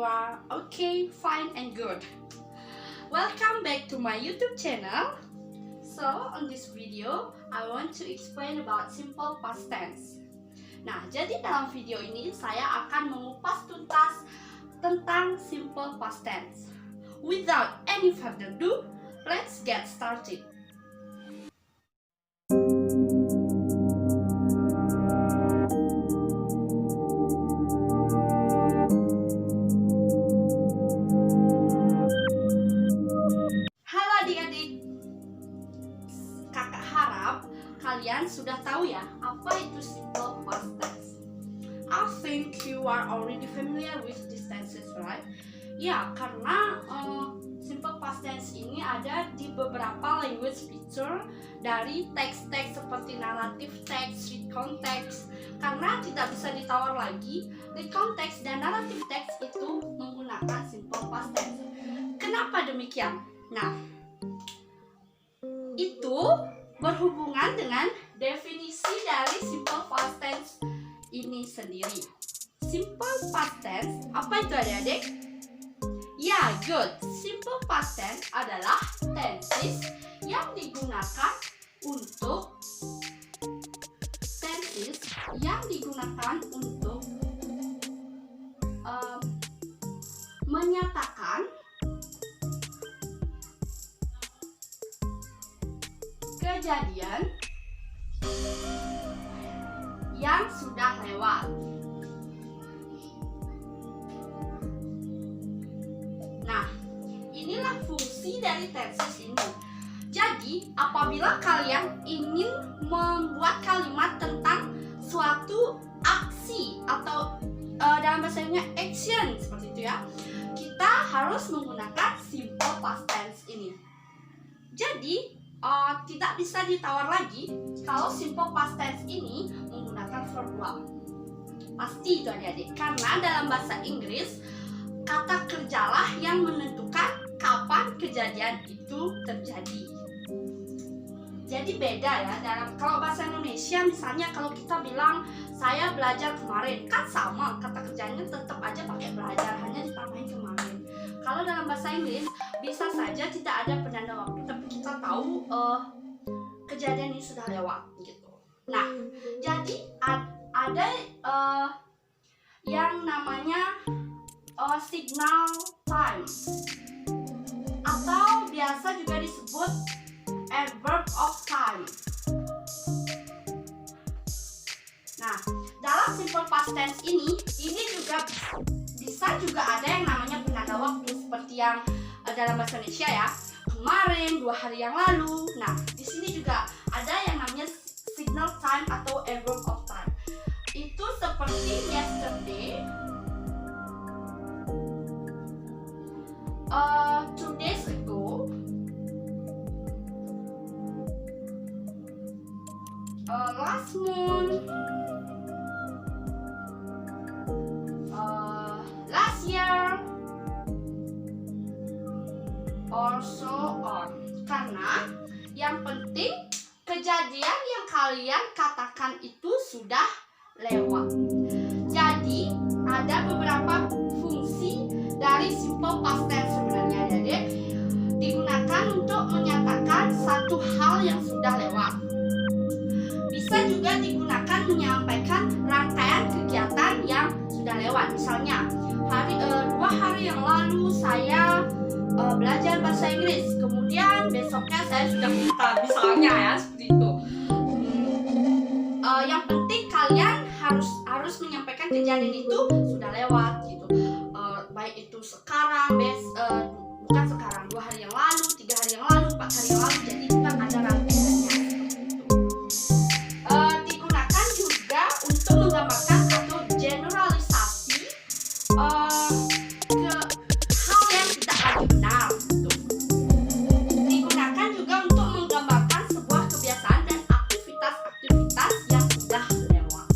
are okay, fine and good. Welcome back to my YouTube channel. So on this video, I want to explain about simple past tense. Nah, jadi dalam video ini saya akan mengupas tuntas tentang simple past tense. Without any further ado, let's get started. Kalian sudah tahu ya apa itu simple past tense. I think you are already familiar with these tenses, right? Ya, karena simple past tense ini ada di beberapa language feature dari teks-teks seperti narrative text, read context. Karena tidak bisa ditawar lagi, read context dan narrative text itu menggunakan simple past tense. Kenapa demikian? Nah, itu berhubungan dengan definisi dari simple past tense ini sendiri. Simple past tense, apa itu adik-adik? Ya, good. Simple past tense adalah tenses yang digunakan untuk menyatakan kejadian yang sudah lewat. Nah, inilah fungsi dari tenses ini. Jadi, apabila kalian ingin membuat kalimat tentang suatu aksi atau dalam bahasa Inggrisnya action seperti itu ya, kita harus menggunakan simple past tense ini. Jadi, tidak bisa ditawar lagi kalau simple past tense ini menggunakan verb 1. Pasti itu adik-adik, karena dalam bahasa Inggris kata kerjalah yang menentukan kapan kejadian itu terjadi. Jadi beda ya, kalau bahasa Indonesia misalnya kalau kita bilang saya belajar kemarin, kan sama, kata kerjanya tetap aja pakai belajar, hanya ditambahin kemarin. Kalau dalam bahasa Inggris bisa saja tidak ada penanda waktu, tapi kita tahu kejadian ini sudah lewat gitu. Nah, jadi ada yang namanya signal time atau biasa juga disebut adverb of time. Nah, dalam simple past tense ini juga bisa juga ada yang namanya penanda waktu seperti yang dalam bahasa Indonesia ya, kemarin, 2 hari yang lalu. Nah, di sini juga ada yang namanya signal time atau adverb of time. Itu seperti yesterday, 2 days ago, last month, last year, or so on. Karena yang penting kejadian yang kalian katakan itu sudah lewat. Jadi ada beberapa fungsi dari simple past tense sebenarnya, adik-adik, digunakan untuk menyatakan satu hal yang sudah lewat. Bisa juga digunakan menyampaikan rangkaian kegiatan yang sudah lewat. Misalnya 2 hari yang lalu saya belajar bahasa Inggris, kemudian besoknya saya sudah buta, misalnya ya, seperti itu. Yang penting kalian harus menyampaikan kejadian itu sudah lewat gitu. Baik itu sekarang, bukan sekarang, 2 hari yang lalu, 3 hari yang lalu, 4 hari yang lalu. Jadi bukan ada rangkaiannya. Digunakan juga untuk menggambarkan atau generalisasi ke hal yang tidak lagi benar gitu. Digunakan juga untuk menggambarkan sebuah kebiasaan dan aktivitas yang sudah lewat.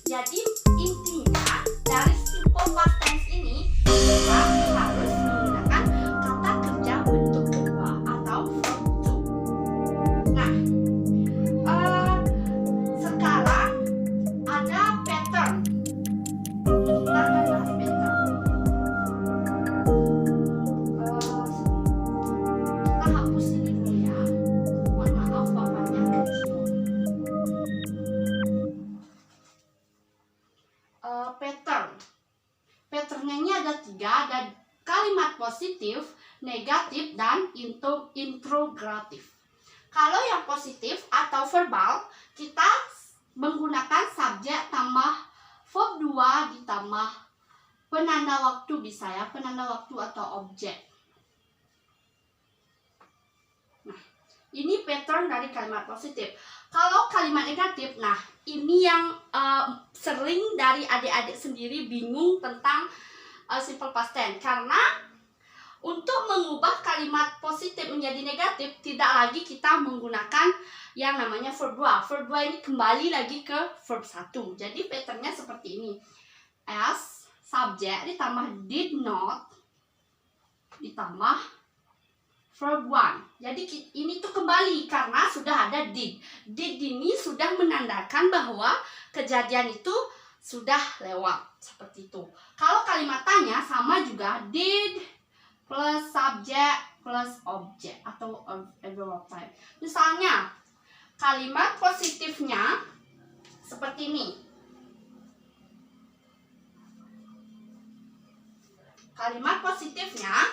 Jadi intinya dari simple past tense ini kita harus menggunakan kata kerja bentuk kedua atau verb to. Nah, sekarang ada pattern. Kita akan bahas pattern. positif, negatif, dan interrogatif. Kalau yang positif atau verbal, kita menggunakan subjek tambah verb 2 ditambah penanda waktu, bisa ya, penanda waktu atau objek. Nah, ini pattern dari kalimat positif. Kalau kalimat negatif, nah ini yang sering dari adik-adik sendiri bingung tentang simple past tense. Karena untuk mengubah kalimat positif menjadi negatif, tidak lagi kita menggunakan yang namanya verb 2. Verb 2 ini kembali lagi ke verb 1. Jadi patternnya seperti ini. As, subjek, ditambah did not, ditambah verb 1. Jadi ini tuh kembali karena sudah ada did. Did ini sudah menandakan bahwa kejadian itu sudah lewat. Seperti itu. Kalau kalimat tanya sama juga, did plus subjek plus objek atau adverb type. Misalnya kalimat positifnya seperti ini. Kalimat positifnya,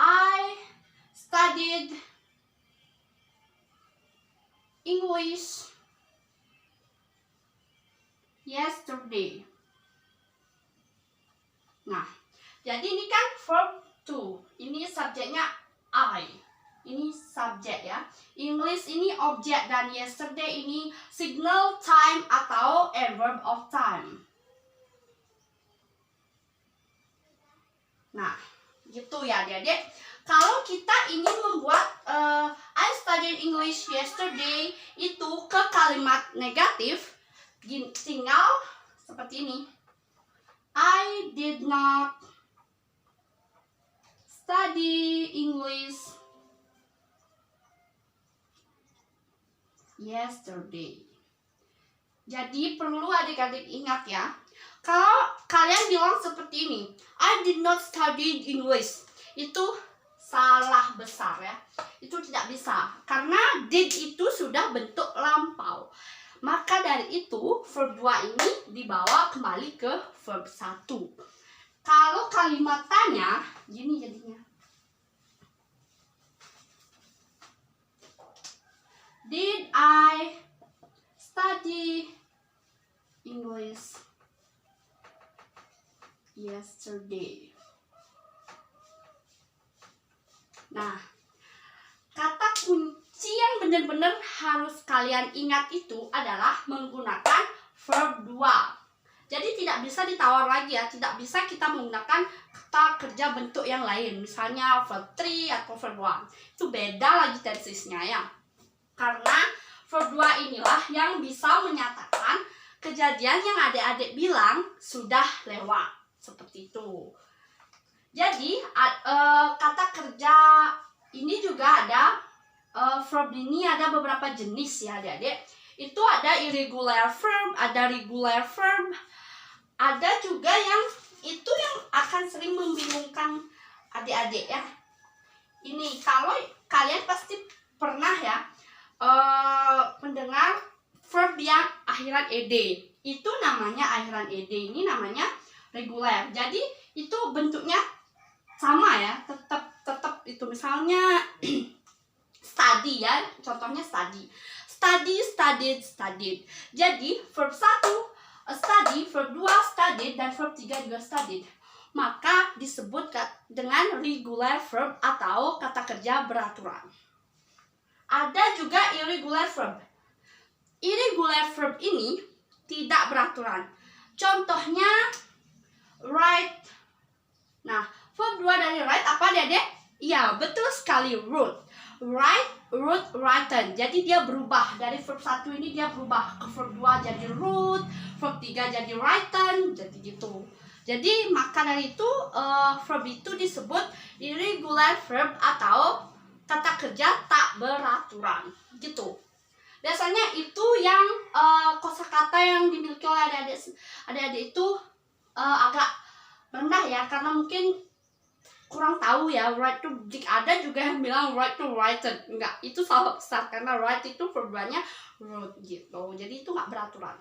I studied English yesterday. Nah, jadi ini kan verb 2. Ini subjeknya I. Ini subjek ya. English ini objek dan yesterday ini signal time atau adverb of time. Nah, gitu ya adik-adik. Kalau kita ingin membuat I studied English yesterday itu ke kalimat negatif, tinggal seperti ini. I did not study English yesterday. Jadi perlu adik-adik ingat ya. Kalau kalian bilang seperti ini, I did not study English, itu salah besar ya. Itu tidak bisa. Karena did itu sudah bentuk lampau. Maka dari itu verb 2 ini dibawa kembali ke verb 1. Kalau kalimat tanya, gini jadinya. Did I study English yesterday? Nah, kata kunci yang benar-benar harus kalian ingat itu adalah menggunakan verb 2. Jadi tidak bisa ditawar lagi ya, tidak bisa kita menggunakan kata kerja bentuk yang lain. Misalnya verb 3 atau verb 1. Itu beda lagi tensisnya ya. Karena verb 2 inilah yang bisa menyatakan kejadian yang adik-adik bilang sudah lewat. Seperti itu. Jadi kata kerja ini juga ada, verb ini ada beberapa jenis ya adik-adik. Itu ada irregular verb, ada regular verb, ada juga yang itu yang akan sering membingungkan adik-adik ya. Ini kalau kalian pasti pernah ya mendengar verb yang akhiran ed. Itu namanya akhiran ed, ini namanya reguler. Jadi itu bentuknya sama ya, tetap itu. Misalnya study ya, contohnya study. Study, studied, studied. Jadi verb 1 study, verb 2 studied, dan verb 3 juga studied. Maka disebut dengan regular verb atau kata kerja beraturan. Ada juga irregular verb. Irregular verb ini tidak beraturan. Contohnya write. Nah, verb 2 dari write apa adik-adik? Iya, betul sekali, wrote. Write, wrote, written. Jadi dia berubah. Dari verb 1 ini dia berubah ke verb 2 jadi wrote, verb 3 jadi written, jadi gitu. Jadi maka dari itu verb itu disebut irregular verb atau kata kerja tak beraturan. Gitu. Biasanya itu yang kosakata yang dimiliki oleh adik-adik itu agak rendah ya, karena mungkin kurang tahu ya. Write to, jika ada juga yang bilang write to written. Enggak, itu salah besar karena write itu verb-nya wrote gitu. Jadi itu nggak beraturan.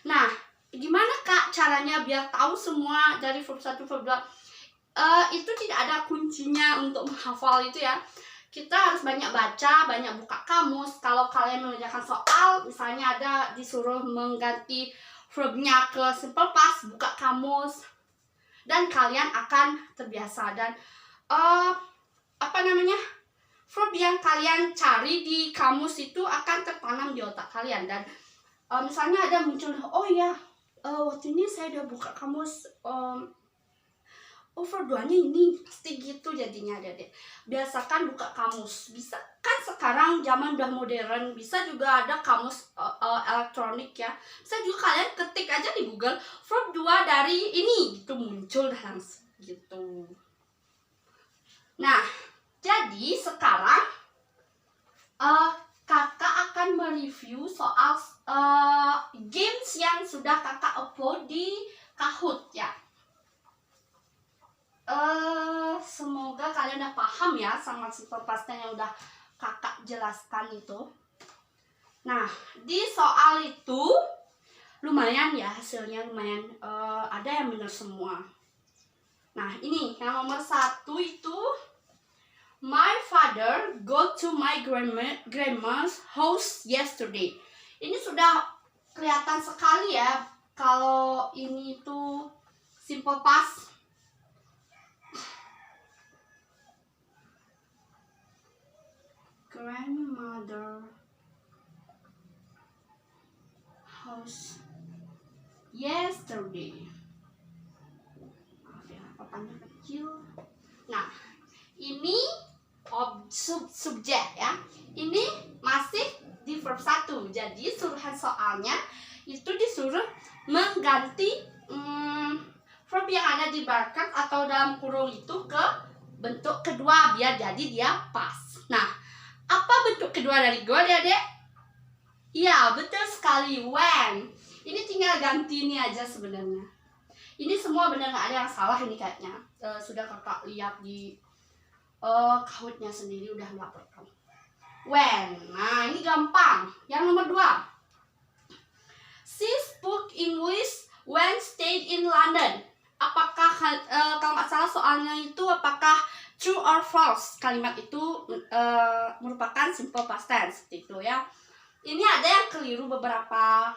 Nah, gimana Kak caranya biar tahu semua dari verb 1 verb 2? itu tidak ada kuncinya untuk menghafal itu ya. Kita harus banyak baca, banyak buka kamus. Kalau kalian mengerjakan soal, misalnya ada disuruh mengganti verbnya ke simple past, buka kamus, dan kalian akan terbiasa. Dan verb yang kalian cari di kamus itu akan tertanam di otak kalian. Dan misalnya ada muncul, oh ya, waktu ini saya udah buka kamus, verb 2-nya ini, pasti gitu jadinya Adik-adik. Biasakan buka kamus. Bisa kan sekarang zaman udah modern, bisa juga ada kamus elektronik ya. Bisa juga kalian ketik aja di Google verb 2 dari ini, gitu muncul langsung gitu. Nah, jadi sekarang kakak akan mereview soal games yang sudah kakak upload di Kahoot ya. Semoga kalian udah paham ya sama simple past tense yang udah kakak jelaskan itu. Nah, di soal itu lumayan ya hasilnya, lumayan ada yang benar semua. Nah, ini yang nomor 1 itu, my father go to my grandma's house yesterday. Ini sudah kelihatan sekali ya kalau ini tuh simple past. Grandmother house yesterday. Maaf ya, papannya kecil. Nah, ini subjek ya. Ini masih di verb 1. Jadi suruhan soalnya itu disuruh mengganti verb yang ada di bracket atau dalam kurung itu ke bentuk kedua biar jadi dia pas. Nah, apa bentuk kedua dari go, Adik-adik? Iya, betul sekali, when. Ini tinggal ganti ini aja sebenarnya. Ini semua benar, nggak ada yang salah ini kayaknya. Sudah kakak lihat di Kahoot-nya sendiri udah melaporkan. When. Nah, ini gampang. Yang nomor 2. She spoke English when stayed in London. Apakah kalau nggak salah soalnya itu apakah true or false? Kalimat itu merupakan simple past tense seperti itu ya. Ini ada yang keliru beberapa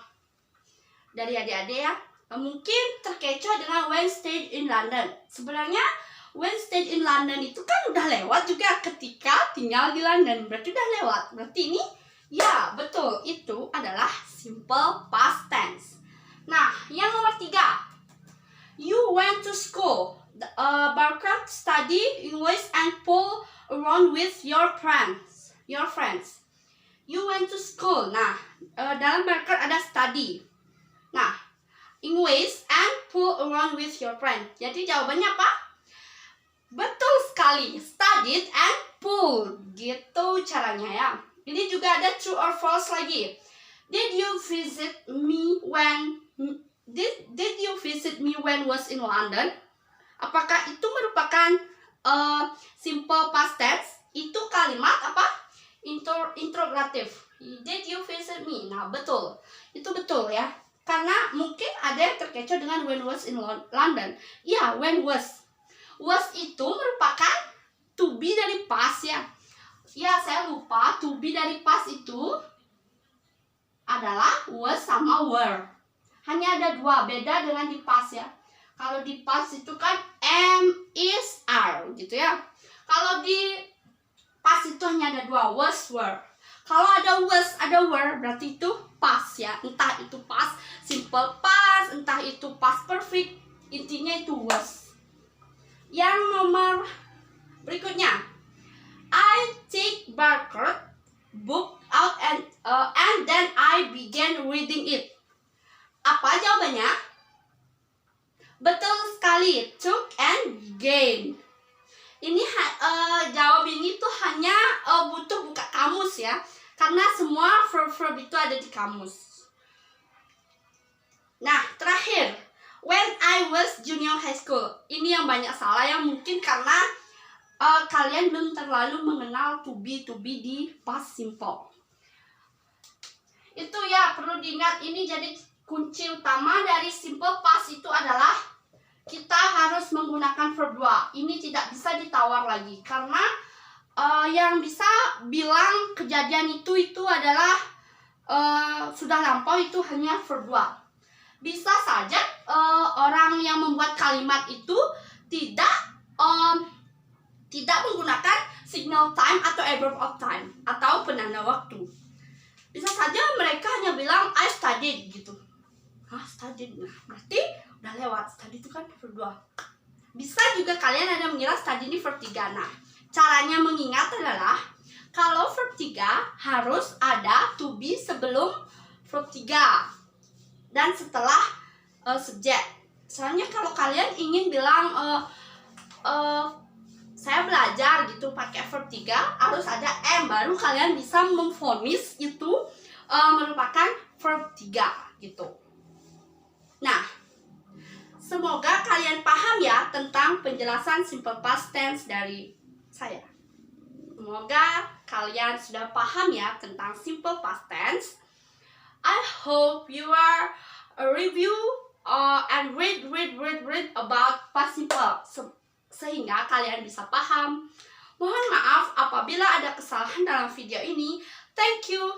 dari adik-adik ya. Mungkin terkecoh dengan when stayed in London. Sebenarnya when stayed in London itu kan udah lewat juga ketika tinggal di London. Berarti udah lewat. Berarti ini ya betul, itu adalah simple past tense. Nah, yang nomor 3. You went to school. Barker study English and pull around with your friends. You went to school. Nah, dalam Barker ada study. Nah, English and pull around with your friends. Jadi jawabannya apa? Betul sekali. Studied and pull. Gitu caranya ya. Ini juga ada true or false lagi. Did you visit me when was in London? Apakah itu merupakan simple past tense? Itu kalimat apa? Interrogative. Did you visit me? Nah, betul. Itu betul ya. Karena mungkin ada yang terkecoh dengan when was in London. Ya, when was. Was itu merupakan to be dari past ya. Ya, saya lupa. To be dari past itu adalah was sama were. Hanya ada 2, beda dengan di past ya. Kalau di past itu kan am, is, are gitu ya. Kalau di past itu hanya ada 2, was, were. Kalau ada was, ada were, berarti itu past ya. Entah itu past simple past, entah itu past perfect, intinya itu was. Yang nomor berikutnya, I take Barker book out and then I began reading it. Apa jawabannya? Betul sekali, took and began. Ini jawab ini tuh hanya butuh buka kamus ya, karena semua verb itu ada di kamus. Nah, terakhir, when I was junior high school. Ini yang banyak salah, yang mungkin karena kalian belum terlalu mengenal to be di past simple. Itu ya perlu diingat, ini jadi kunci utama dari simple past itu adalah kita harus menggunakan verb 2. Ini tidak bisa ditawar lagi karena yang bisa bilang kejadian itu adalah sudah lampau, itu hanya verb 2. Bisa saja orang yang membuat kalimat itu tidak menggunakan signal time atau adverb of time atau penanda waktu. Bisa saja mereka hanya bilang I studied gitu. Studied. Nah, berarti udah lewat. Study itu kan verb 2. Bisa juga kalian ada mengira study ini verb 3. Nah, caranya mengingat adalah kalau verb 3 harus ada to be sebelum verb 3 dan setelah subjek. Soalnya kalau kalian ingin bilang saya belajar gitu pakai verb 3, harus ada am, baru kalian bisa memvonis itu merupakan verb 3 gitu. Nah, semoga kalian paham ya tentang penjelasan simple past tense dari saya. Semoga kalian sudah paham ya tentang simple past tense. I hope you are review and read about past simple sehingga kalian bisa paham. Mohon maaf apabila ada kesalahan dalam video ini. Thank you.